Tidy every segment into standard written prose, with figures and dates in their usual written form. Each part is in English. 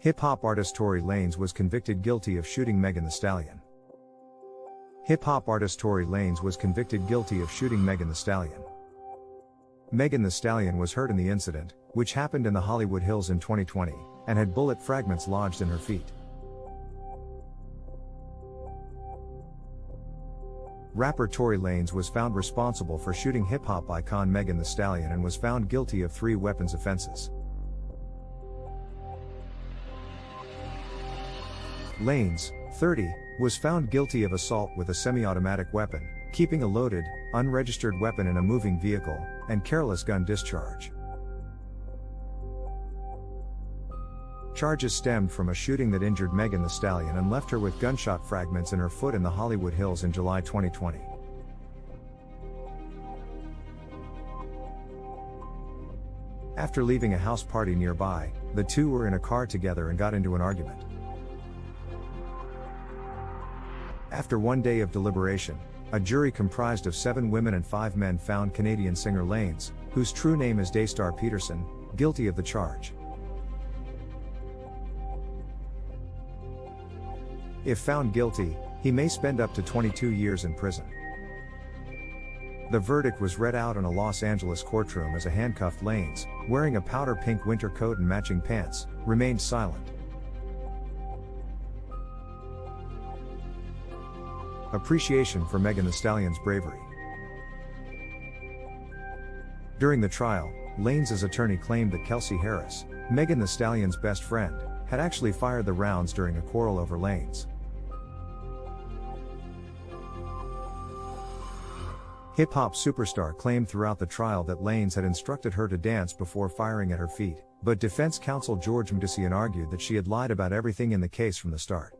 Hip-hop artist Tory Lanez was convicted guilty of shooting Megan Thee Stallion. Hip-hop artist Tory Lanez was convicted guilty of shooting Megan Thee Stallion. Megan Thee Stallion was hurt in the incident, which happened in the Hollywood Hills in 2020, and had bullet fragments lodged in her feet. Rapper Tory Lanez was found responsible for shooting hip-hop icon Megan Thee Stallion and was found guilty of 3 weapons offenses. Lanez, 30, was found guilty of assault with a semi-automatic weapon, keeping a loaded, unregistered weapon in a moving vehicle, and careless gun discharge. Charges stemmed from a shooting that injured Megan Thee Stallion and left her with gunshot fragments in her foot in the Hollywood Hills in July 2020. After leaving a house party nearby, the two were in a car together and got into an argument. After one day of deliberation, a jury comprised of 7 women and 5 men found Canadian singer Lanez, whose true name is Daystar Peterson, guilty of the charge. If found guilty, he may spend up to 22 years in prison. The verdict was read out in a Los Angeles courtroom as a handcuffed Lanez, wearing a powder pink winter coat and matching pants, remained silent. Appreciation for Megan Thee Stallion's bravery. During the trial, Lanez's attorney claimed that Kelsey Harris, Megan Thee Stallion's best friend, had actually fired the rounds during a quarrel over Lanez. Hip-hop superstar claimed throughout the trial that Lanez had instructed her to dance before firing at her feet, but defense counsel George Mdisian argued that she had lied about everything in the case from the start.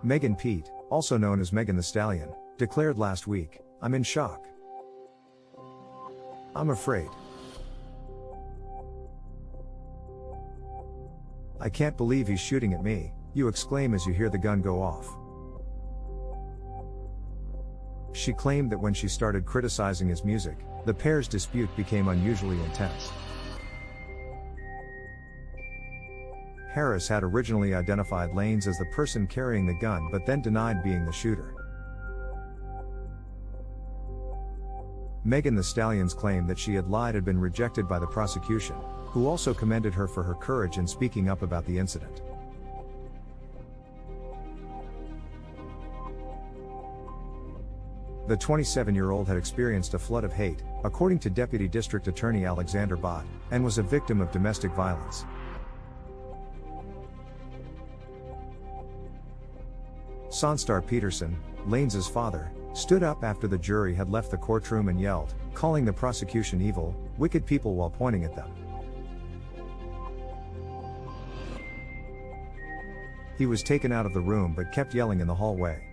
Megan Pete, also known as Megan Thee Stallion, declared last week, "I'm in shock. I'm afraid. I can't believe he's shooting at me," you exclaim as you hear the gun go off. She claimed that when she started criticizing his music, the pair's dispute became unusually intense. Harris had originally identified Lanez as the person carrying the gun but then denied being the shooter. Megan Thee Stallion's claim that she had lied had been rejected by the prosecution, who also commended her for her courage in speaking up about the incident. The 27-year-old had experienced a flood of hate, according to Deputy District Attorney Alexander Bott, and was a victim of domestic violence. Daystar Peterson, Lanez's father, stood up after the jury had left the courtroom and yelled, calling the prosecution evil, wicked people while pointing at them. He was taken out of the room but kept yelling in the hallway.